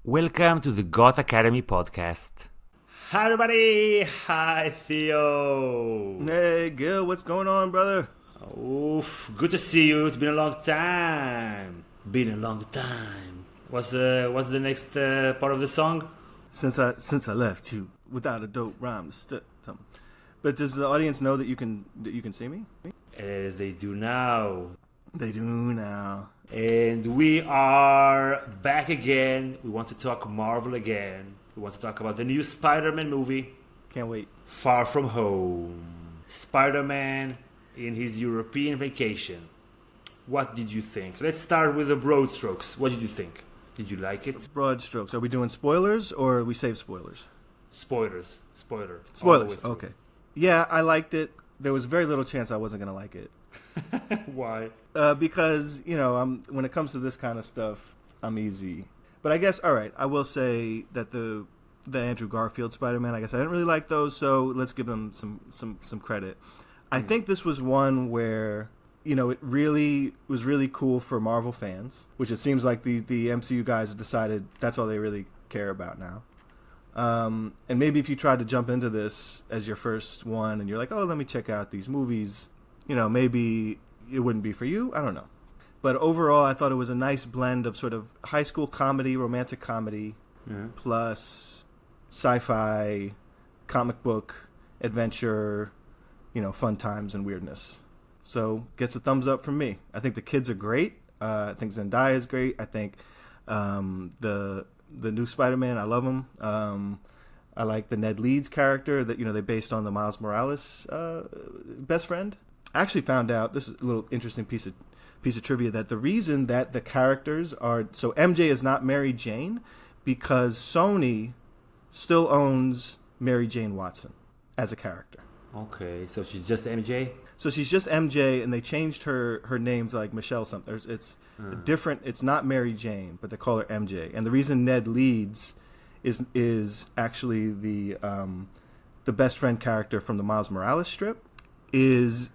Welcome to the Got Academy podcast. Hi everybody! Hi Theo! Hey Gil, what's going on, brother? Oof, good to see you. It's been a long time. What's the next part of the song? Since I left you without a dope rhyme. But does the audience know that you can see me? As they do now. They do now. And we are back again. We want to talk Marvel again. We want to talk about the new Spider-Man movie. Can't wait. Far From Home. Spider-Man in his European vacation. What did you think? Let's start with the broad strokes. What did you think? Did you like it? Broad strokes. Are we doing spoilers or we save spoilers? Spoilers. Spoilers. Okay. Yeah, I liked it. There was very little chance I wasn't going to like it. Why? Because, when it comes to this kind of stuff, I'm easy. But I guess, all right, I will say that the Andrew Garfield Spider-Man, I guess I didn't really like those, so let's give them some credit. I think this was one where, it really was really cool for Marvel fans, which it seems like the MCU guys have decided that's all they really care about now. And maybe if you tried to jump into this as your first one and you're like, oh, let me check out these movies, maybe it wouldn't be for you. I don't know. But overall, I thought it was a nice blend of sort of high school comedy, romantic comedy, plus sci-fi, comic book, adventure, fun times and weirdness. So gets a thumbs up from me. I think the kids are great. I think Zendaya is great. I think the new Spider-Man, I love him. I like the Ned Leeds character that they based on the Miles Morales best friend. I actually found out, this is a little interesting piece of trivia, that the reason that the characters are so MJ is not Mary Jane because Sony still owns Mary Jane Watson as a character. Okay, so she's just MJ? So she's just MJ, and they changed her name to like Michelle something. It's different. It's not Mary Jane, but they call her MJ. And the reason Ned Leeds is actually the best friend character from the Miles Morales strip is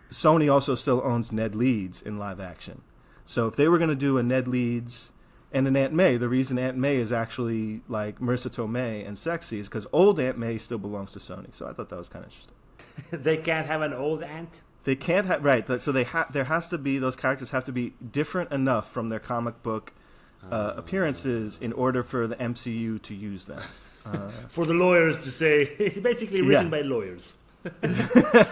Sony also still owns Ned Leeds in live action. So if they were going to do a Ned Leeds and an Aunt May, the reason Aunt May is actually like Marissa Tomei and sexy is because old Aunt May still belongs to Sony. So I thought that was kind of interesting. They can't have an old aunt? They can't have, right. So there has to be, those characters have to be different enough from their comic book appearances in order for the MCU to use them. For the lawyers to say, it's basically written by lawyers.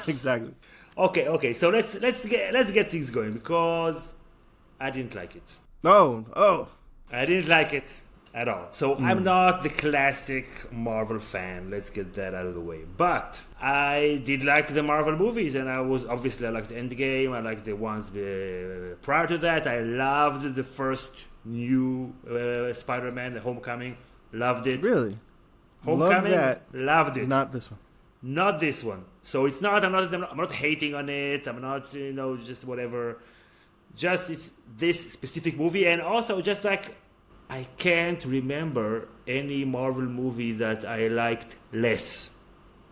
Exactly. Okay. So let's get things going because I didn't like it. Oh. I didn't like it at all. So I'm not the classic Marvel fan. Let's get that out of the way. But I did like the Marvel movies, and I liked Endgame. I liked the ones prior to that. I loved the first new Spider-Man, the Homecoming. Loved it. Really? Homecoming. Love that. Loved it. Not this one. Not this one. So it's not. I'm not hating on it. I'm not. Just whatever. Just it's this specific movie, and also just like I can't remember any Marvel movie that I liked less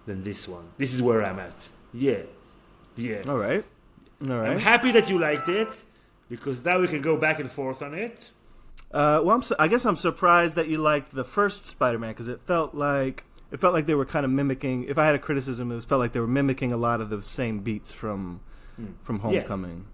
than this one. This is where I'm at. Yeah. All right. I'm happy that you liked it because now we can go back and forth on it. I guess I'm surprised that you liked the first Spider-Man because it felt like they were kind of mimicking. If I had a criticism, it felt like they were mimicking a lot of the same beats from Homecoming. Yeah.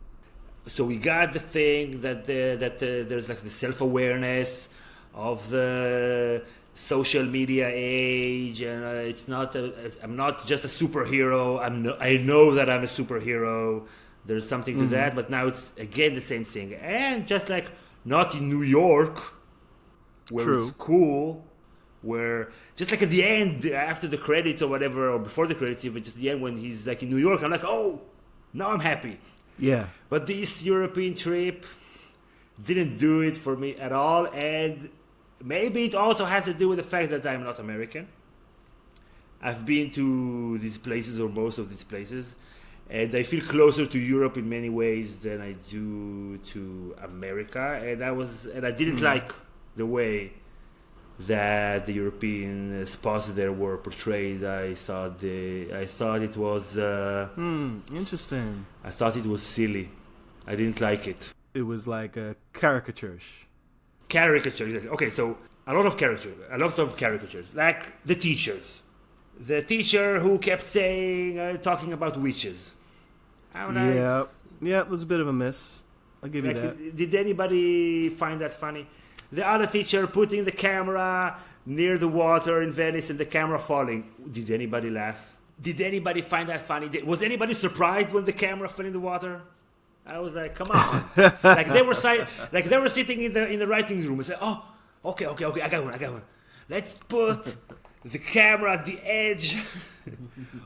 So we got the thing that there's like the self-awareness of the social media age, and it's not. I'm not just a superhero. I know that I'm a superhero. There's something to that, but now it's again the same thing, and just like not in New York, where it's cool. Where just like at the end, after the credits or whatever, or before the credits, even just the end when he's like in New York, I'm like, oh, now I'm happy. Yeah. But this European trip didn't do it for me at all, and maybe it also has to do with the fact that I'm not American. I've been to these places, or most of these places, and I feel closer to Europe in many ways than I do to America, and I didn't like the way that the European spots there were portrayed. I thought it was interesting. I thought it was silly. I didn't like it. It was like a caricature. Caricature, exactly. Okay, so a lot of caricatures, like the teacher who kept saying, talking about witches. Yeah, it was a bit of a miss. I'll give you that. Did anybody find that funny? The other teacher putting the camera near the water in Venice and the camera falling. Did anybody laugh? Did anybody find that funny? Was anybody surprised when the camera fell in the water? I was like, come on. like they were sitting in the writing room and said, oh, okay, I got one. Let's put the camera at the edge.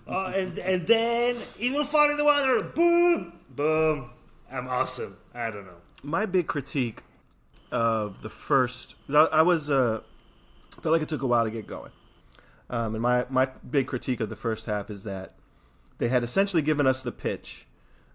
And then it will fall in the water. Boom. I'm awesome. I don't know. My big critique of the first, I felt like it took a while to get going. And my big critique of the first half is that they had essentially given us the pitch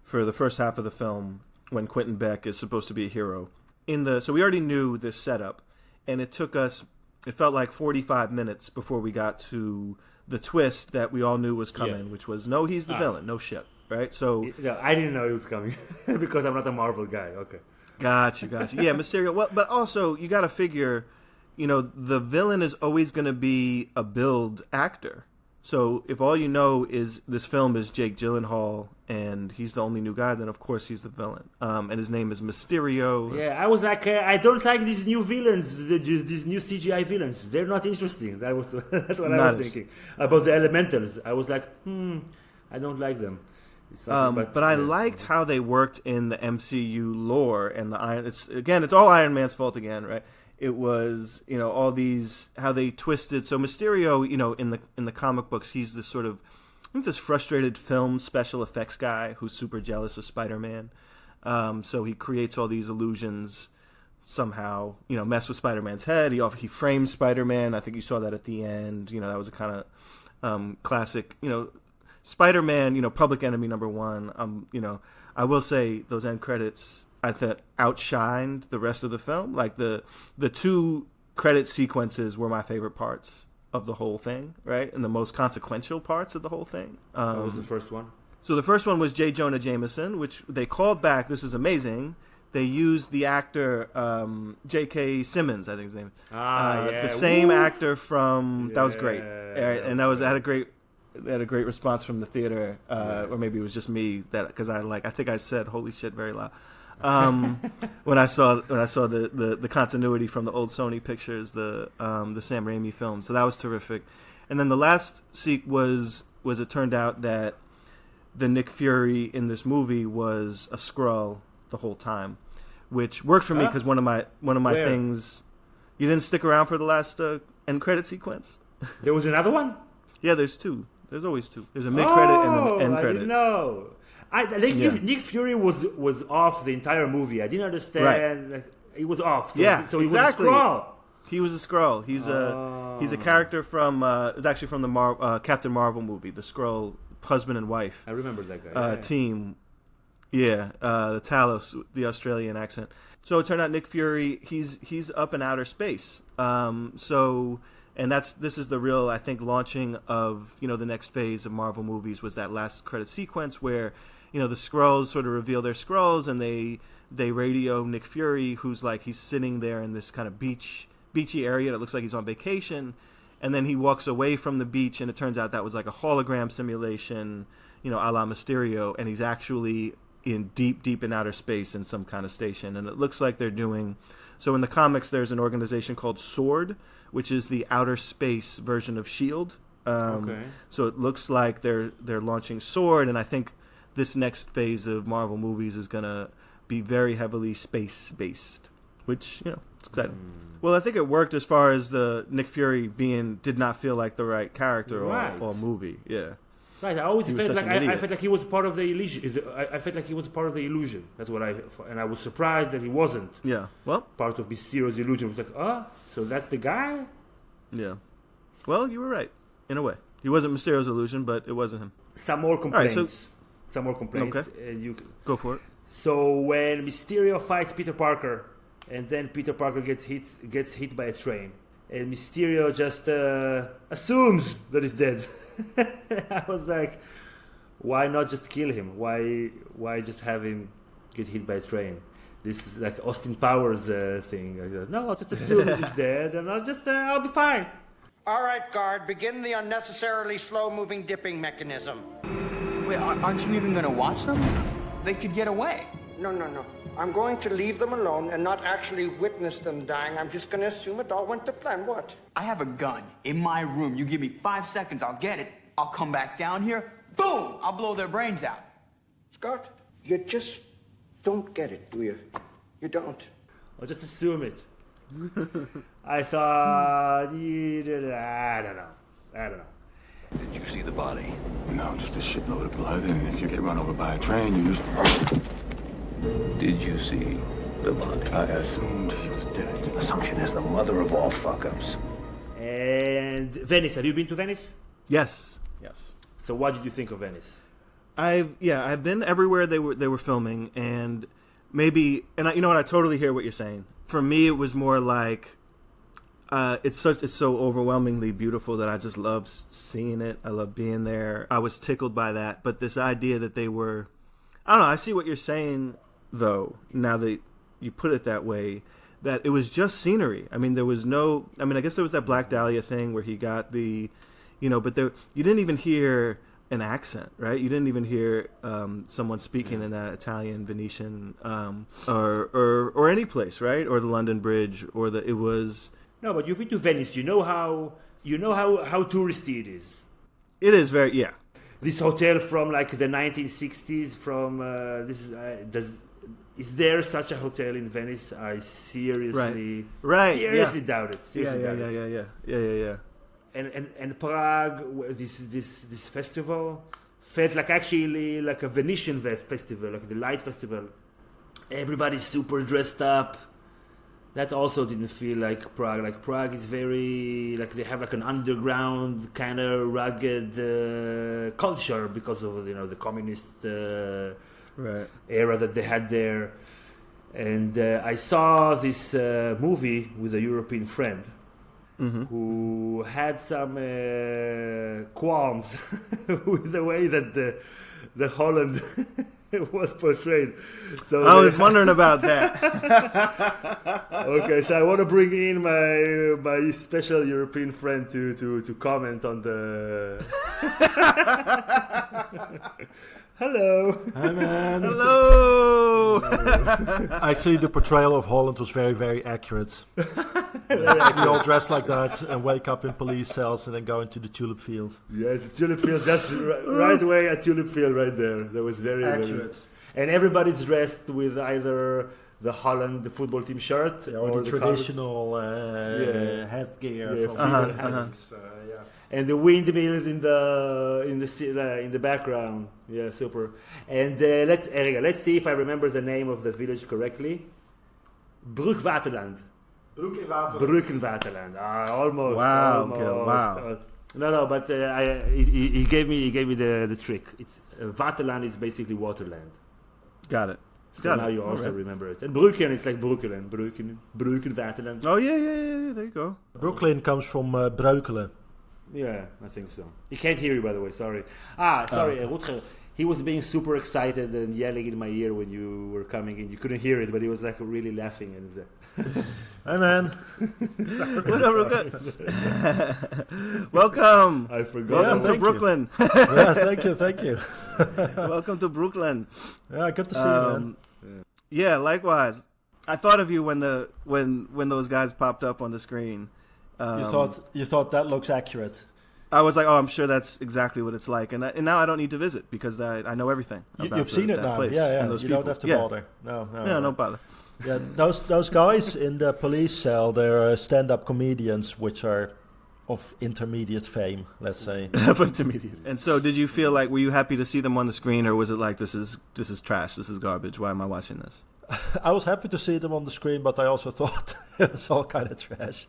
for the first half of the film when Quentin Beck is supposed to be a hero. So we already knew this setup, and it felt like 45 minutes before we got to the twist that we all knew was coming, which was, no, he's the villain, no shit, right? So I didn't know it was coming because I'm not a Marvel guy. Okay. Gotcha. Yeah, Mysterio. Well, but also you got to figure, the villain is always going to be a build actor. So if all you know is this film is Jake Gyllenhaal and he's the only new guy, then of course he's the villain. And his name is Mysterio. Yeah, I was like, I don't like these new villains, these new CGI villains. They're not interesting. That's what I was thinking about the Elementals. I was like, I don't like them. But I liked how they worked in the MCU lore and it's all Iron Man's fault again, right? It was, all these, how they twisted. So Mysterio, in the comic books, he's this sort of, this frustrated film special effects guy who's super jealous of Spider-Man. So he creates all these illusions somehow, mess with Spider-Man's head. He frames Spider-Man. I think you saw that at the end. That was a kind of classic, Spider-Man, public enemy number one. I will say those end credits, I thought, outshined the rest of the film. Like the two credit sequences were my favorite parts of the whole thing, right? And the most consequential parts of the whole thing. What was the first one? So the first one was J. Jonah Jameson, which they called back. This is amazing. They used the actor J.K. Simmons, I think his name is. The same actor from. That was great, and that had a great response from the theater, or maybe it was just me because I think I said "holy shit" very loud. When I saw the continuity from the old Sony pictures, the Sam Raimi film, so that was terrific. And then the last seek was it turned out that the Nick Fury in this movie was a Skrull the whole time, which worked for me because one of my things. You didn't stick around for the last end credit sequence. There was another one. Yeah, there's two. There's always two. There's a mid credit and an end credit. I didn't know. Nick Fury was off the entire movie. I didn't understand. Right. He was off. So he exactly. was a Skrull. He was a Skrull. He's a character from it's actually from the Captain Marvel movie, the Skrull husband and wife. I remember that guy. Team. Yeah, the Talos, the Australian accent. So it turned out Nick Fury, he's up in outer space. And this is the real, I think, launching of, the next phase of Marvel movies was that last credit sequence where, the Skrulls sort of reveal their Skrulls and they radio Nick Fury, who's like, he's sitting there in this kind of beachy area that looks like he's on vacation. And then he walks away from the beach and it turns out that was like a hologram simulation, a la Mysterio. And he's actually in deep in outer space in some kind of station. And it looks like they're doing, so in the comics, there's an organization called SWORD, which is the outer space version of S.H.I.E.L.D. So it looks like they're launching SWORD, and I think this next phase of Marvel movies is going to be very heavily space-based, which, it's exciting. Well, I think it worked as far as the Nick Fury did not feel like the right character or movie. Yeah. Right, I always felt like he was part of the illusion. I felt like he was part of the illusion. That's what and I was surprised that he wasn't. Yeah, well, part of Mysterio's illusion. I was like, so that's the guy. Yeah, well, you were right in a way. He wasn't Mysterio's illusion, but it wasn't him. Some more complaints. Okay, you go for it. So when Mysterio fights Peter Parker, and then Peter Parker gets hit by a train, and Mysterio just assumes that he's dead. I was like, why not just kill him? Why just have him get hit by a train? this is like Austin Powers thing. I go, no, I'll just assume he's dead, and I'll be fine. All right, guard, begin the unnecessarily slow-moving dipping mechanism. Wait, aren't you even gonna watch them? They could get away. No. I'm going to leave them alone and not actually witness them dying. I'm just going to assume it all went to plan. What? I have a gun in my room. You give me 5 seconds, I'll get it. I'll come back down here. Boom! I'll blow their brains out. Scott, you just don't get it, do you? You don't. I'll just assume it. I thought, I don't know. Did you see the body? No, just a shitload of blood, and if you get run over by a train, you just... Did you see the body? I assumed he was dead. Assumption is the mother of all fuck-ups. And Venice, have you been to Venice? Yes. So what did you think of Venice? I've been everywhere they were filming, and maybe, and you know what, I totally hear what you're saying. For me, it was more like it's so overwhelmingly beautiful that I just love seeing it. I love being there. I was tickled by that, but this idea that they were, I don't know. I see what you're saying, though. Now that you put it that way, that it was just scenery. I mean, there was no. I mean, I guess there was that Black Dahlia thing where he got the, but there you didn't even hear an accent, right? You didn't even hear someone speaking in that Italian, Venetian, or any place, right? Or the London Bridge, or it was. No, but you've been to Venice. You know how touristy it is. It is very, yeah. This hotel from like the 1960s. Is there such a hotel in Venice? I seriously doubt it. Yeah. And Prague, this festival felt like actually like a Venetian festival, like the light festival. Everybody's super dressed up. That also didn't feel like Prague. Like Prague is very like they have like an underground kind of rugged culture because of the communist era that they had there. And I saw this movie with a European friend who had some qualms with the way that the Holland was portrayed. So I was wondering about that. Okay, so I want to bring in my special European friend to comment on the. Hello. Hi, man. Hello. Actually, the portrayal of Holland was very, very accurate. We all dress like that and wake up in police cells and then go into the tulip field. Yes, the tulip field. That's right away a tulip field right there. That was very accurate. And everybody's dressed with either the Holland, the football team shirt, or the traditional headgear from and the windmills in the background. Yeah, super. And let's see if I remember the name of the village correctly. Broekwaterland. Broekwaterland. Almost. Wow. Almost. Okay, wow. No, but he gave me the trick. It's Waterland is basically waterland. Got it. So now you also remember it. And Brooklyn is like Brooklyn, Waterland. Oh yeah. There you go. Brooklyn comes from Breukelen. Yeah, I think so. He can't hear you, by the way. Sorry. Rutger. He was being super excited and yelling in my ear when you were coming in. You couldn't hear it, but he was like really laughing. And Hi, man. Whatever. Welcome. I forgot. Welcome to Brooklyn. Thank you. Welcome to Brooklyn. Yeah, good to see you, man. Yeah, likewise. I thought of you when those guys popped up on the screen. You thought that looks accurate. I was like, oh, I'm sure that's exactly what it's like, and now I don't need to visit because I know everything. You've seen it now, yeah. You don't have to bother. No bother. Yeah, those guys in the police cell, they're stand-up comedians, which are of intermediate fame, let's say. Intermediate. And so, did you feel like, were you happy to see them on the screen, or was it like, this is trash, this is garbage? Why am I watching this? I was happy to see them on the screen, but I also thought it was all kind of trash.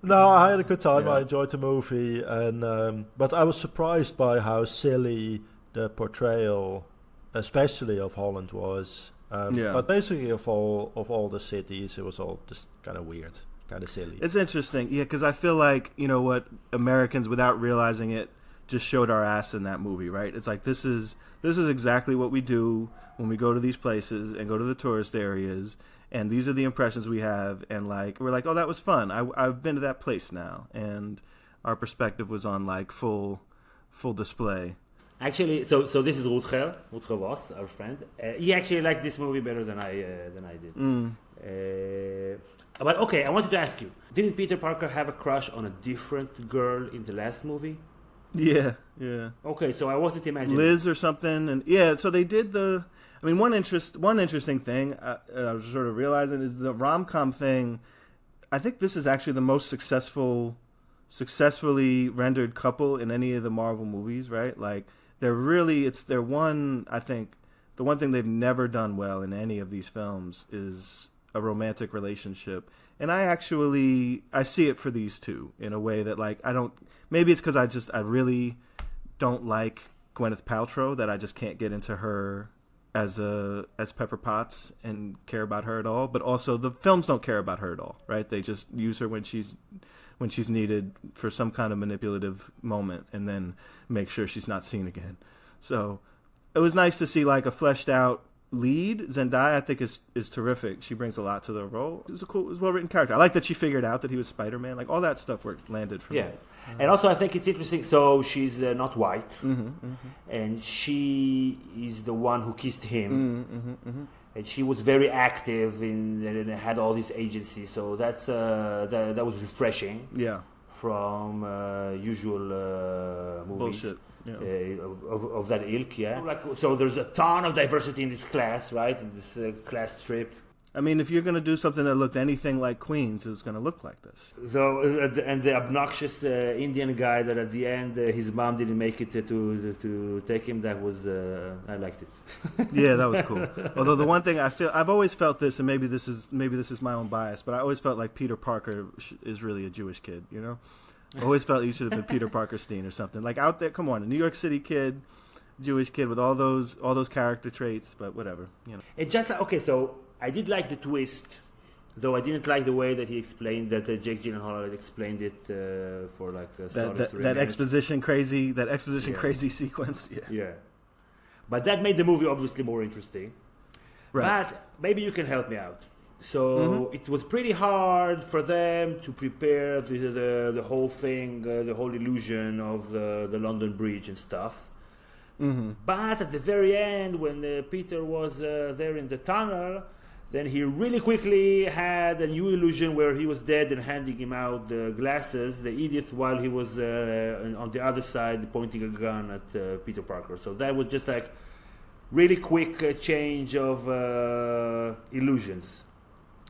No, I had a good time. Yeah. I enjoyed the movie, and but I was surprised by how silly the portrayal, especially of Holland, was. But basically, of all the cities, it was all just kind of weird, kind of silly. It's interesting, yeah, because I feel like what Americans, without realizing it, just showed our ass in that movie, right? It's like this is exactly what we do when we go to these places and go to the tourist areas, and these are the impressions we have, and like we're like, oh, that was fun. I've been to that place now, and our perspective was on like full display. Actually, so this is Rutger Vos, our friend. He actually liked this movie better than I did. But okay, I wanted to ask you: didn't Peter Parker have a crush on a different girl in the last movie? Yeah. Okay, so I wasn't imagining Liz or something, and yeah. So they did the. I mean, one interesting thing I was sort of realizing is the rom-com thing. I think this is actually the most successfully rendered couple in any of the Marvel movies, right? Like the one thing they've never done well in any of these films is a romantic relationship. And I see it for these two in a way that like maybe it's because I really don't like Gwyneth Paltrow, that I just can't get into her as Pepper Potts and care about her at all. But also the films don't care about her at all, right? They just use her when she's needed for some kind of manipulative moment, and then make sure she's not seen again. So it was nice to see like a fleshed out lead. Zendaya, I think, is terrific. She brings a lot to the role. It was a well-written character. I like that she figured out that he was Spider-Man. Like all that stuff landed for me. And also I think it's interesting. So she's not white, and she is the one who kissed him, and she was very active and had all these agencies. So that was refreshing. Yeah, from usual movies. Bullshit. Yeah. Of that ilk, yeah. Like, so there's a ton of diversity in this class, right? In this class trip. I mean, if you're going to do something that looked anything like Queens, it's going to look like this. So, and the obnoxious Indian guy that at the end his mom didn't make it to take him. That was I liked it. Yeah, that was cool. Although the one thing I've always felt this, and maybe this is my own bias, but I always felt like Peter Parker is really a Jewish kid, you know. I always felt he should have been Peter Parkerstein or something. Like out there, come on, a New York City kid, Jewish kid with all those character traits, but whatever, you know. It's just like, okay, so I did like the twist, though I didn't like the way that he explained that Jake Gyllenhaal had explained it for like a solid 3 minutes. exposition crazy sequence. Yeah. But that made the movie obviously more interesting. Right. But maybe you can help me out. So it was pretty hard for them to prepare the whole thing, the whole illusion of the London Bridge and stuff. But at the very end, when Peter was there in the tunnel, then he really quickly had a new illusion where he was dead and handing him out the glasses, the idiot, while he was on the other side pointing a gun at Peter Parker. So that was just like really quick change of illusions.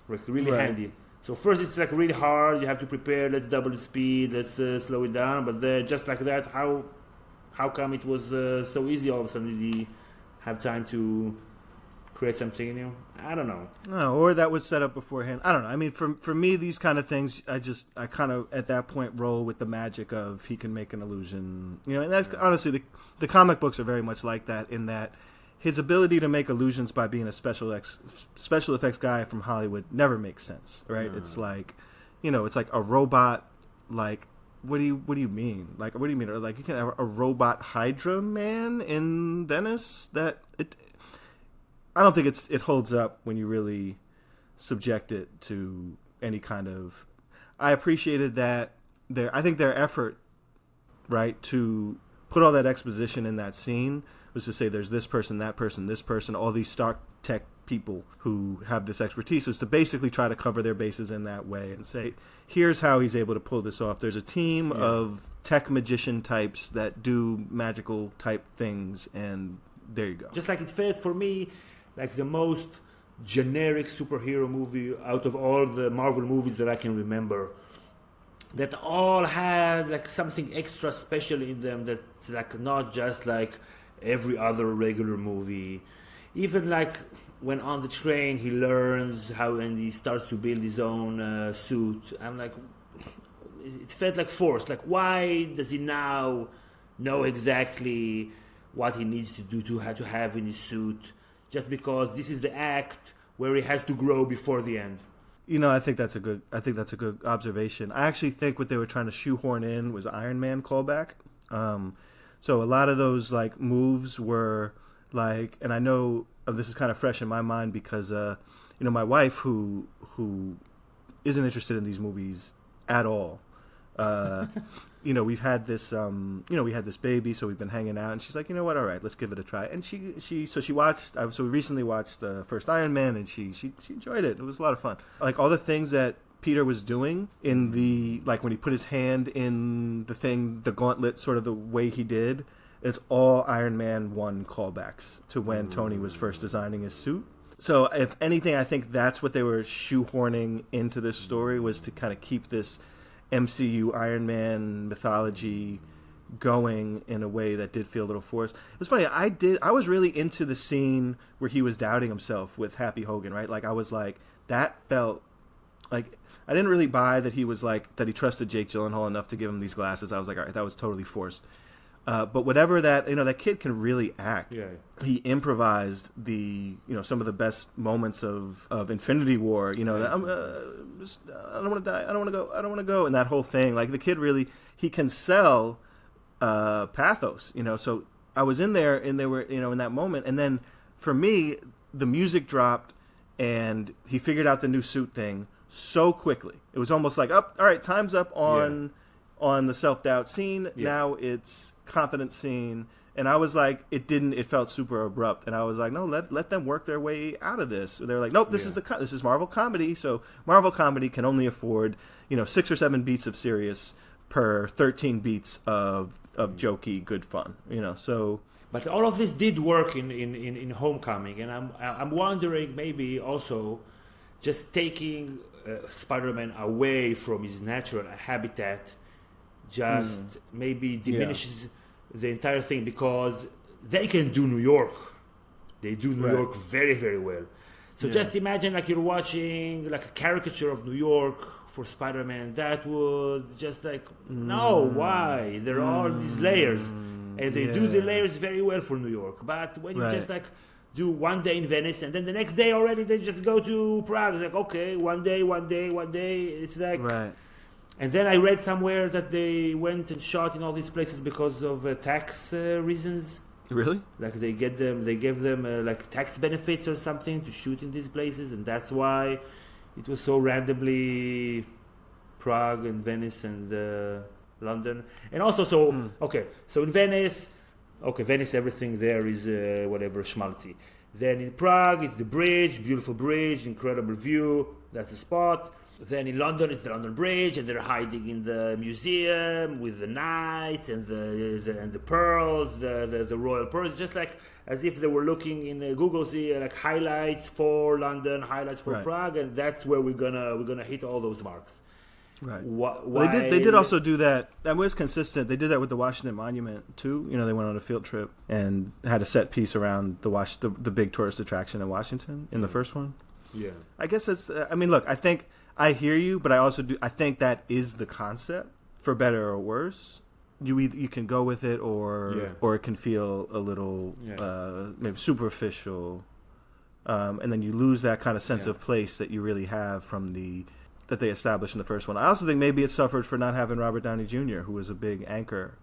Like really handy. So first it's like really hard, you have to prepare, let's double the speed, let's slow it down, but then just like that, how come it was so easy all of a sudden? Did he have time to create something new? I don't know. No, or that was set up beforehand. I don't know. I mean, for me, these kind of things, I kind of at that point roll with the magic of he can make an illusion. You know, and that's honestly the comic books are very much like that in that his ability to make illusions by being a special effects guy from Hollywood never makes sense, right? It's like, you know, it's like a robot. Like, what do you mean? Like, what do you mean? Or like, you can have a robot Hydra man in Venice? I don't think it holds up when you really subject it to any kind of. I appreciated that I think their effort, right, to put all that exposition in that scene was to say there's this person, that person, this person, all these Stark Tech people who have this expertise, was to basically try to cover their bases in that way and say, here's how he's able to pull this off. There's a team of tech magician types that do magical type things, and there you go. Just like it felt for me like the most generic superhero movie out of all the Marvel movies that I can remember, that all had like something extra special in them, that's like not just like every other regular movie. Even like when on the train he learns how and he starts to build his own suit. I'm like, it felt like forced. Like, why does he now know exactly what he needs to do to have in his suit, just because this is the act where he has to grow before the end? You know, I think that's a good observation. I actually think what they were trying to shoehorn in was Iron Man callback. So a lot of those like moves were like, and I know this is kind of fresh in my mind because my wife who isn't interested in these movies at all. We've had this we had this baby, so we've been hanging out, and she's like, you know what, all right, let's give it a try. And she we recently watched the first Iron Man, and she enjoyed it. It was a lot of fun. Like all the things that Peter was doing in the, like when he put his hand in the gauntlet, sort of the way he did, it's all Iron Man 1 callbacks to when Tony was first designing his suit. So if anything, I think that's what they were shoehorning into this story, was to kind of keep this MCU Iron Man mythology going in a way that did feel a little forced. It was funny, I was really into the scene where he was doubting himself with Happy Hogan, right? Like I was like, that felt like, I didn't really buy that he was like, that he trusted Jake Gyllenhaal enough to give him these glasses. I was like, all right, that was totally forced. But whatever that kid can really act. Yeah. He improvised some of the best moments of Infinity War. I don't want to die. I don't want to go. And that whole thing, like the kid really, he can sell pathos. So I was in there, and they were, in that moment. And then for me, the music dropped, and he figured out the new suit thing so quickly. It was almost like, all right, time's up on the self-doubt scene. Yeah. Now it's confidence scene, and I was like, it felt super abrupt, and I was like, no, let them work their way out of this. They're like, nope, this is Marvel comedy, so Marvel comedy can only afford 6 or 7 beats of serious per 13 beats of jokey good fun, so. But all of this did work in Homecoming, and I'm wondering maybe also just taking Spider-Man away from his natural habitat just maybe diminishes the entire thing, because they can do New York. They do New York very, very well. So just imagine like you're watching like a caricature of New York for Spider-Man. That would just like, no, why? There are these layers. And they do the layers very well for New York. But when you just like do one day in Venice, and then the next day already they just go to Prague. It's like, okay, one day. It's like... Right. And then I read somewhere that they went and shot in all these places because of tax reasons. Really? Like they gave them like tax benefits or something to shoot in these places, and that's why it was so randomly Prague and Venice and London. And also, so in Venice, everything there is whatever schmaltzy. Then in Prague, it's the bridge, beautiful bridge, incredible view. That's the spot. Then in London, it's the London Bridge, and they're hiding in the museum with the knights and the pearls, the royal pearls, just like as if they were looking in Google, like highlights for London, highlights for Prague, and that's where we're gonna hit all those marks. Right. Well, they did also do that. That was consistent. They did that with the Washington Monument too. They went on a field trip and had a set piece around the big tourist attraction in Washington in the first one. Yeah. I guess that's. I mean, look, I think I hear you, but I also do. I think that is the concept, for better or worse. You can go with it, or it can feel a little maybe superficial, and then you lose that kind of sense of place that you really have from that they established in the first one. I also think maybe it suffered for not having Robert Downey Jr., who was a big anchor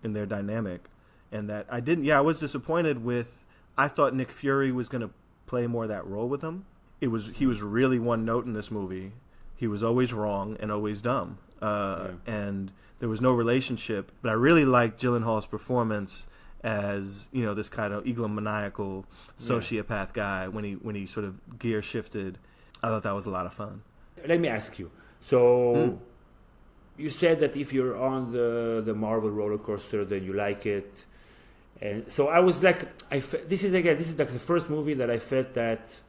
in their dynamic, and that I didn't. Yeah, I was disappointed with. I thought Nick Fury was going to play more of that role with him. He was really one note in this movie. He was always wrong and always dumb, and there was no relationship. But I really liked Gyllenhaal's performance as this kind of egomaniacal sociopath guy when he sort of gear shifted. I thought that was a lot of fun. Let me ask you. So you said that if you're on the Marvel roller coaster, then you like it. And so I was like, this is like the first movie that I felt that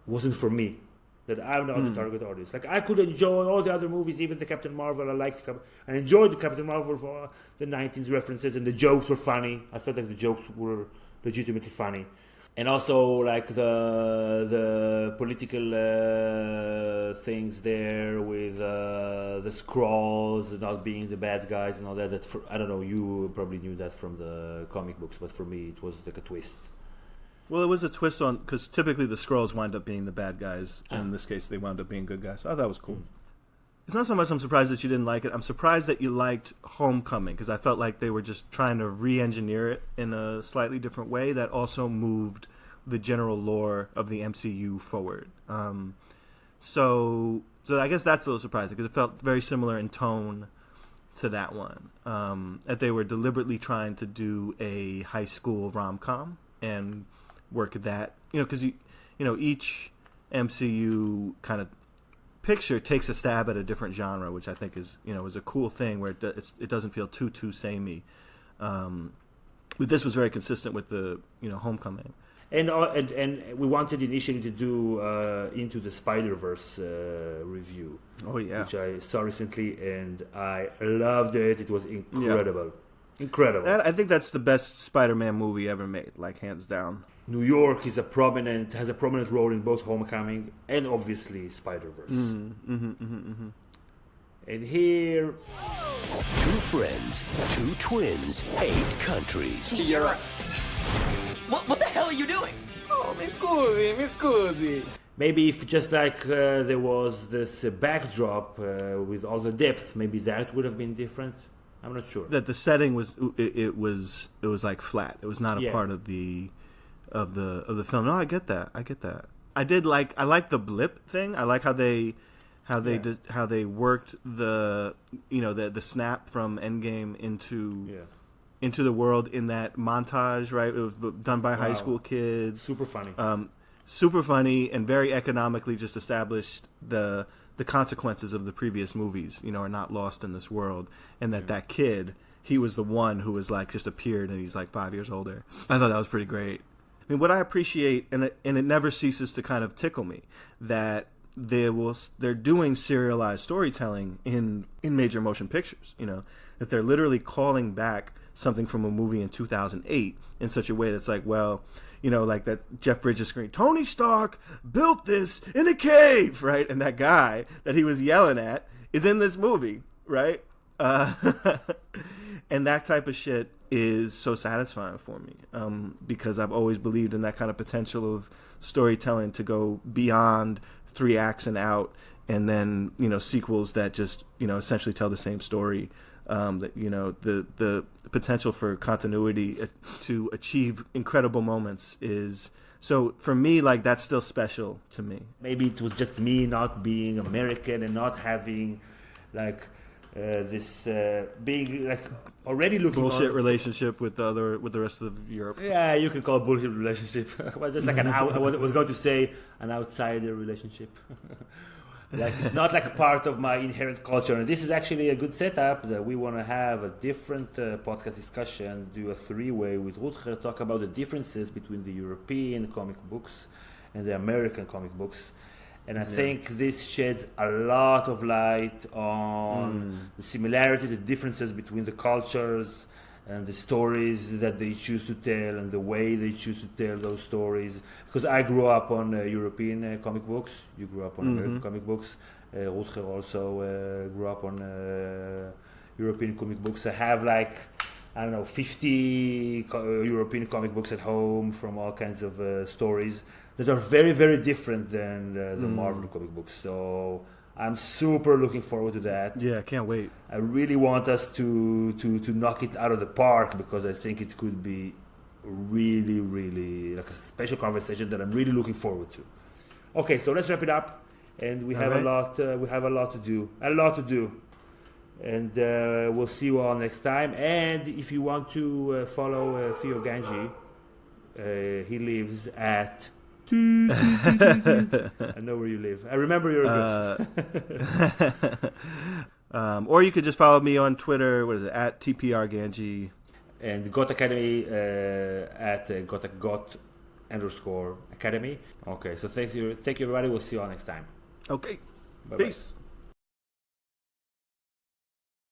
wasn't for me, that I'm not the target audience. Like I could enjoy all the other movies, even the Captain Marvel. I enjoyed the Captain Marvel for the 90s references, and the jokes were funny. I felt like the jokes were legitimately funny. And also like the political things there with the Skrulls not being the bad guys and all that. I don't know, you probably knew that from the comic books, but for me it was like a twist. Well, it was a twist because typically the Skrulls wind up being the bad guys. In this case, they wound up being good guys. So I thought it was cool. it's not so much I'm surprised that you didn't like it. I'm surprised that you liked Homecoming, because I felt like they were just trying to re-engineer it in a slightly different way that also moved the general lore of the MCU forward. So I guess that's a little surprising, because it felt very similar in tone to that one. That they were deliberately trying to do a high school rom-com and work that, because each MCU kind of picture takes a stab at a different genre, which I think is a cool thing, where it doesn't feel too samey. But this was very consistent with the Homecoming. And we wanted initially to do Into the Spider-Verse review. Oh yeah, which I saw recently, and I loved it. It was incredible, incredible. I think that's the best Spider-Man movie ever made, like hands down. New York has a prominent role in both Homecoming and obviously Spider-Verse. And here, 2 friends, 2 twins, 8 countries. You're What the hell are you doing? Oh, mi scusi. Maybe if just like there was this backdrop with all the depth, maybe that would have been different. I'm not sure. That the setting was it was like flat. It was not a part of the film. No, I get that. I like the blip thing. I like how they worked the the snap from Endgame into the world in that montage, right? It was done by high school kids. Super funny. And very economically just established the consequences of the previous movies, are not lost in this world. And that kid, he was the one who was like just appeared, and he's like 5 years older. I thought that was pretty great. I mean, what I appreciate, and it never ceases to kind of tickle me, that they're doing serialized storytelling in major motion pictures, that they're literally calling back something from a movie in 2008 in such a way that's like, well, like that Jeff Bridges screen, Tony Stark built this in a cave, right? And that guy that he was yelling at is in this movie, right? And that type of shit is so satisfying for me, because I've always believed in that kind of potential of storytelling to go beyond 3 acts and out, and then sequels that just essentially tell the same story. That the potential for continuity to achieve incredible moments is, so for me, like, that's still special to me. Maybe it was just me not being American and not having like this being like already looking bullshit relationship with the rest of Europe. Yeah, you can call it bullshit relationship. Well, just like I was going to say an outsider relationship. Like, it's not like a part of my inherent culture. And this is actually a good setup that we want to have a different podcast discussion, do a 3-way with Rutger, talk about the differences between the European comic books and the American comic books. And I think this sheds a lot of light on the similarities, the differences between the cultures and the stories that they choose to tell and the way they choose to tell those stories. Because I grew up on European comic books. You grew up on American comic books. Rutger also grew up on European comic books. I have 50 European comic books at home from all kinds of stories that are very, very different than the Marvel comic books. So I'm super looking forward to that. Yeah, I can't wait. I really want us to knock it out of the park, because I think it could be really, really like a special conversation that I'm really looking forward to. Okay, so let's wrap it up, and we have a lot. We have a lot to do. And we'll see you all next time. And if you want to follow Theo Gangi, he lives at. I know where you live. I remember your address. Or you could just follow me on Twitter. What is it? At TPRGangi. And Got Academy at got_academy. Okay, so thank you everybody. We'll see you all next time. Okay. Bye-bye. Peace.